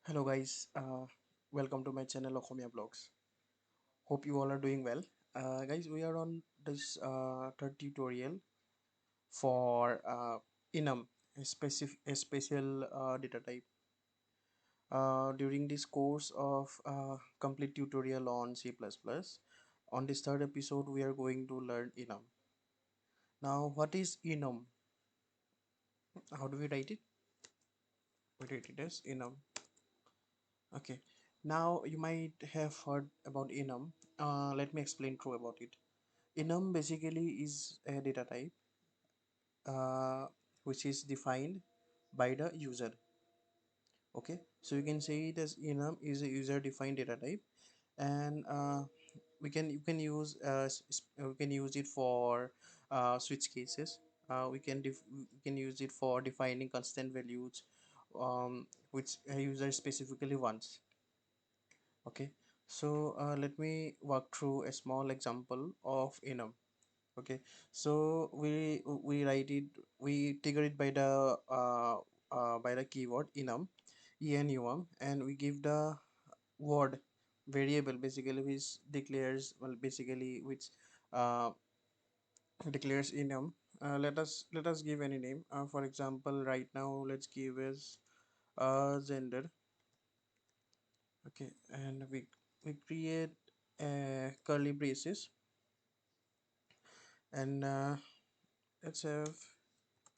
Hello guys, welcome to my channel Akhomia Vlogs. Hope you all are doing well. Guys, we are on this third tutorial for Enum, a special data type. During this course of complete tutorial on C++, on this third episode we are going to learn Enum. Now, what is Enum? How do we write it? We write it as Enum. Okay. Now you might have heard about Enum. Let me explain through about it. Enum basically is a data type uh, which is defined by the user. Okay, so you can say it as enum is a user defined data type, and we can use it for switch cases. We can use it for defining constant values, which a user specifically wants. Okay, so let me walk through a small example of enum. Okay, so we write it, we trigger it by the keyword enum, and we give the word variable basically which declares, well, basically which uh, declares enum. Let us give any name. For example, right now let's give as gender. Okay, and we create a curly braces, and let's have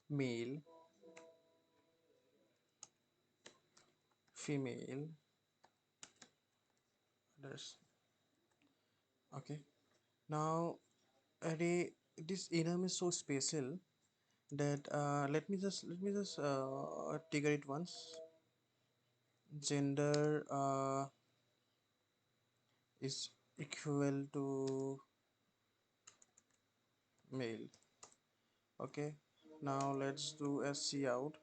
male, female, others. Okay, now array, this enum is so special that let me just trigger it once. Gender is equal to male. Okay, now let's do a cout.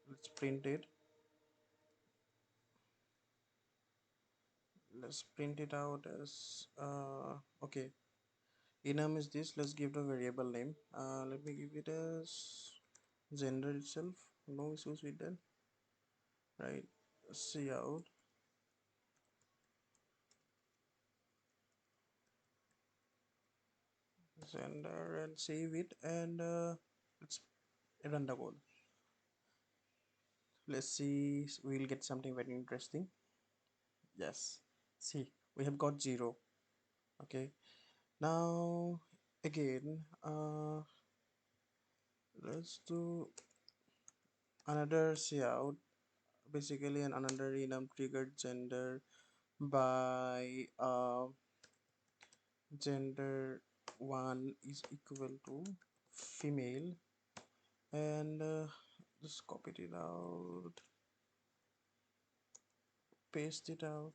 Let's print it. Let's print it out as okay, enum is this. Let's give the variable name. Let me give it as gender itself. No issues with that, right? Cout gender and save it, and let's run the code. Let's see, we'll get something very interesting. Yes, see, we have got 0. Okay, now again, let's do another cout, basically an another enum triggered gender by gender 1 is equal to female, and just copy it out, paste it out.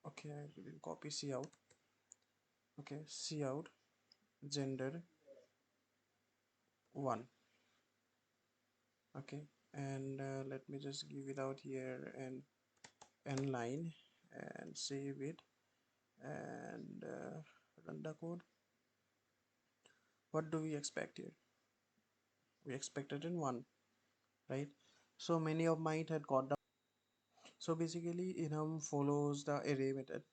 Okay, I didn't copy cout. Okay, cout gender 1. Okay, and let me just give it out here and n line and save it, and run the code. What do we expect here? We expected in 1, right? So many of might had got the. So basically enum follows the array method.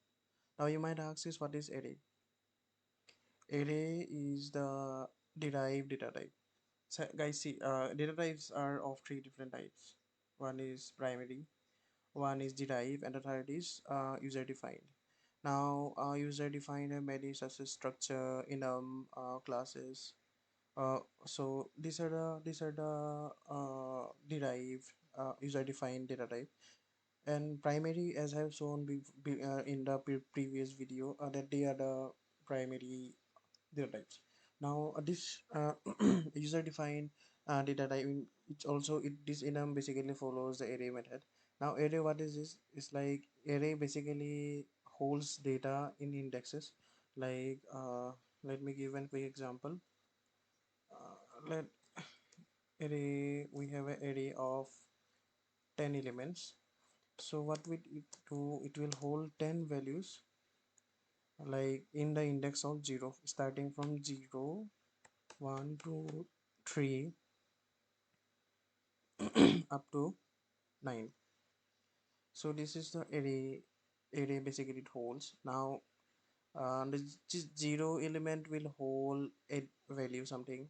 Now you might ask is, what is array? Array is the derived data type. So guys, see, data types are of 3 different types. One is primary, one is derived, and the third is user defined. Now user defined have many such as structure, enum, classes. So these are the derived user defined data type, and primary, as I have shown in the previous video, that they are the primary data types. Now this user defined data type, it's also this enum basically follows the array method. Now array, what is this? It's like array basically holds data in indexes, like let me give a quick example. Let array, we have an array of 10 elements. So what will it do? It will hold 10 values, like in the index of 0, starting from 0, 1, 2, 3 up to 9. So this is the array basically it holds. Now the zero element will hold a value something,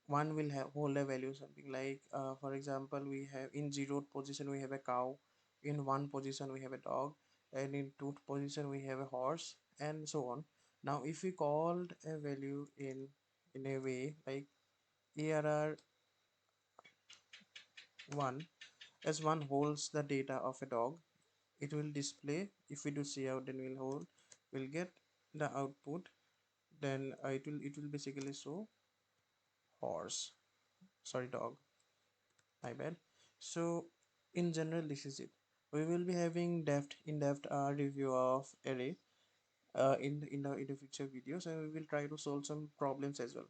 one will have hold a value something like for example, we have in zero position we have a cow, in one position we have a dog, and in two position we have a horse, and so on. Now if we called a value in a way like arr one, as one holds the data of a dog, it will display. If we do cout, then we'll get the output. Then it will basically show horse, sorry, dog, my bad. So in general this is it. We will be having in-depth review of array in the future videos, and we will try to solve some problems as well.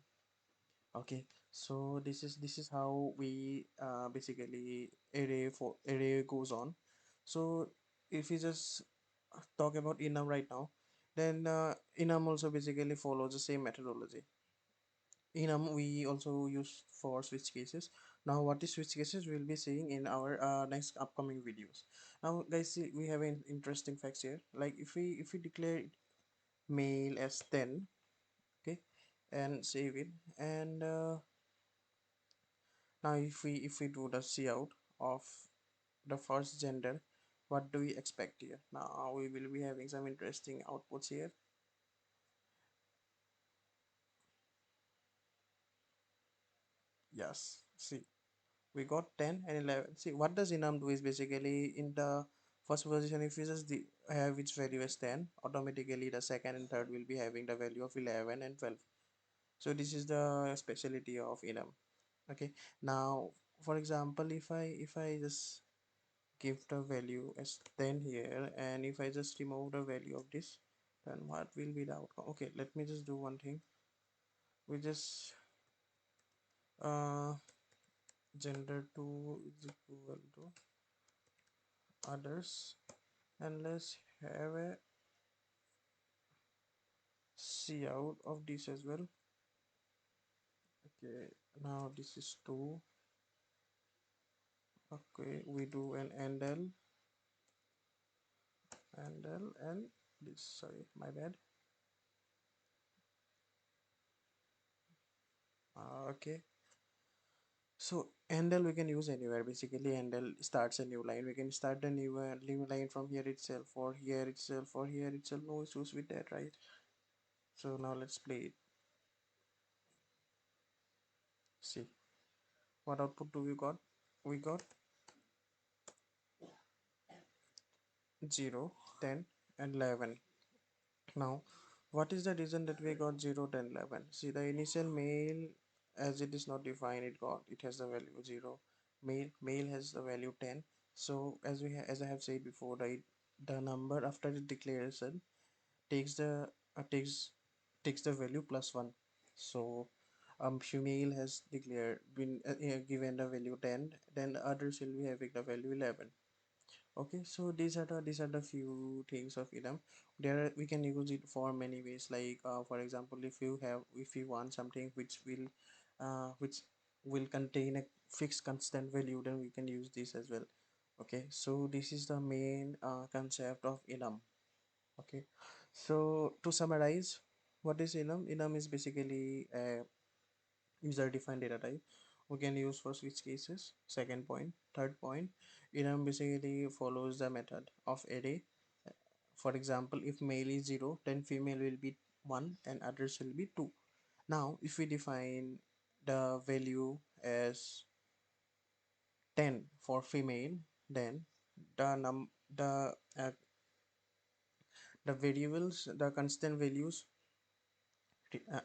Okay, so this is how we basically array goes on. So if we just talk about enum right now, then enum also basically follows the same methodology. Enum we also use for switch cases. Now what is switch cases we'll be seeing in our next upcoming videos. Now guys, see, we have an interesting facts here. Like if we declare male as 10, okay, and save it, and now if we do the cout of the first gender, what do we expect here? Now we will be having some interesting outputs here. Yes, see, we got 10 and 11. See, what does enum do is basically in the first position, if you just have its value as 10, automatically the second and third will be having the value of 11 and 12. So this is the specialty of enum. Okay, now for example, if I just give the value as 10 here, and if I just remove the value of this, then what will be the outcome? Okay, let me just do one thing. We just uh gender 2 is equal to others, and let's have a cout of this as well. Okay, now this is 2. Okay, we do an and this, sorry, my bad. Okay, so handle we can use anywhere. Basically handle starts a new line. We can start a new line from here itself, or here itself, or here itself. No issues with that, right? So now let's play it. See what output do we got. We got 0, 10, and 11. Now what is the reason that we got 0, 10, 11? See, the initial male, as it is not defined, it has the value 0. Male has the value 10. So as I have said before, right, the number after the declaration takes the takes the value plus 1. So female has declared been given the value 10, then the others will be having the value 11. Okay, so these are the few things of enum. We can use it for many ways, like for example, if you want something which will contain a fixed constant value, then we can use this as well. Okay, so this is the main concept of enum. Okay, so to summarize, what is enum? Enum is basically a user defined data type we can use for switch cases. Second point, third point, enum basically follows the method of array. For example, if male is 0, then female will be 1 and others will be 2. Now if we define the value as 10 for female, then the num the variables, the constant values,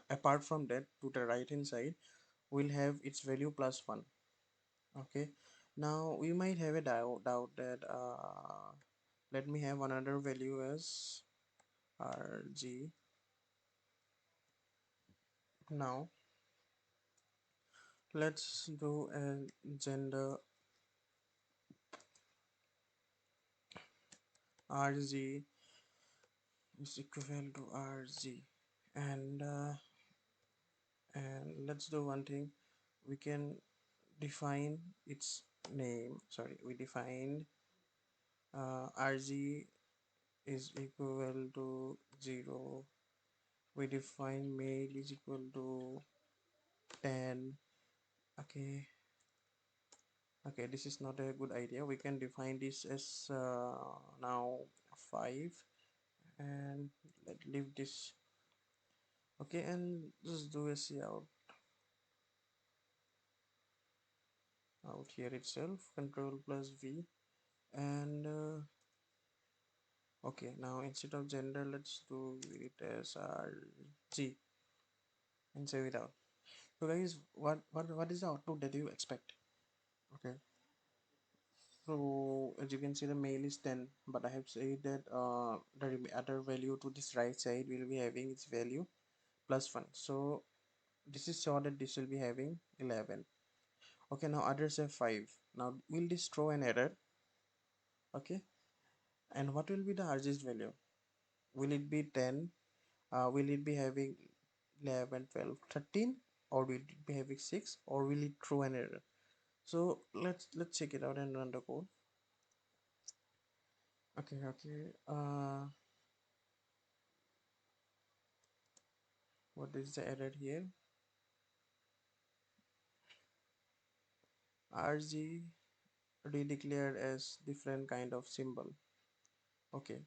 apart from that, to the right hand side will have its value plus 1. Okay, now we might have a doubt that let me have another value as rg. Now let's do a gender rg is equal to rg, and let's do one thing. We can define its name. Sorry, we defined rg is equal to 0. We define male is equal to 10. Okay, okay, this is not a good idea. We can define this as now 5, and let leave this. Okay, and just do a out here itself, control plus v, and okay, now instead of gender, let's do it as rg and save it out. So guys, what is the output that you expect? Okay, so as you can see, the male is 10, but I have said that the other value to this right side will be having its value plus 1. So this is sure that this will be having 11. Okay, now others have 5. Now will this throw an error? Okay, and what will be the RG's value? Will it be 10? Will it be having 11, 12, 13, or will it be having 6, or will it throw an error? So let's check it out and run the code. Okay, okay. What is the error here? RG redeclared as different kind of symbol. Okay,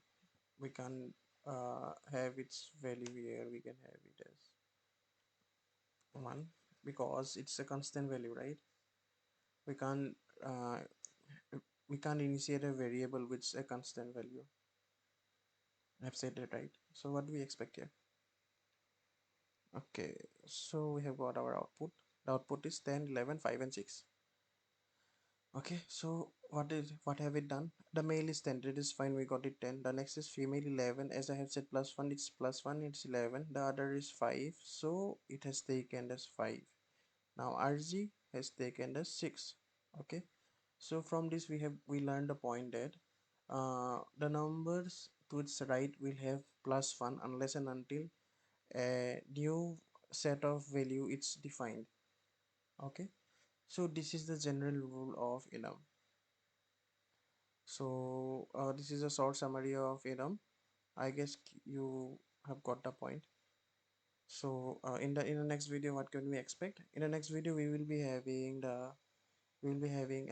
we can have its value here. We can have it as 1 because it's a constant value, right? We can't uh, we can't initiate a variable with a constant value. I've said that right. So what do we expect here? Okay, so we have got our output. The output is 10, 11, 5 and 6. Okay, so what have we done? The male is 10, it is fine, we got it 10. The next is female 11. As I have said, plus 1, it's plus 1, it's 11. The other is 5, so it has taken as 5. Now RG has taken as 6. Okay, so from this we learned the point that the numbers to its right will have plus 1 unless and until a new set of value it's defined. Okay, so this is the general rule of enum. So this is a short summary of enum. I guess you have got the point. So in the next video, what can we expect? In the next video, we will be having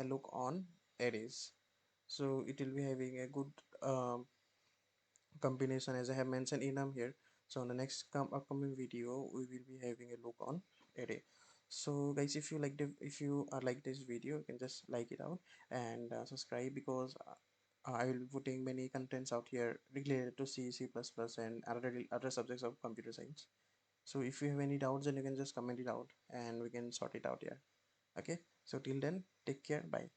a look on arrays. So it will be having a good combination as I have mentioned enum here. So in the next upcoming video, we will be having a look on array. So guys, if you like this video, you can just like it out and subscribe, because I will be putting many contents out here related to C, C++ and other subjects of computer science. So if you have any doubts, then you can just comment it out and we can sort it out here. Okay, so till then, take care, bye.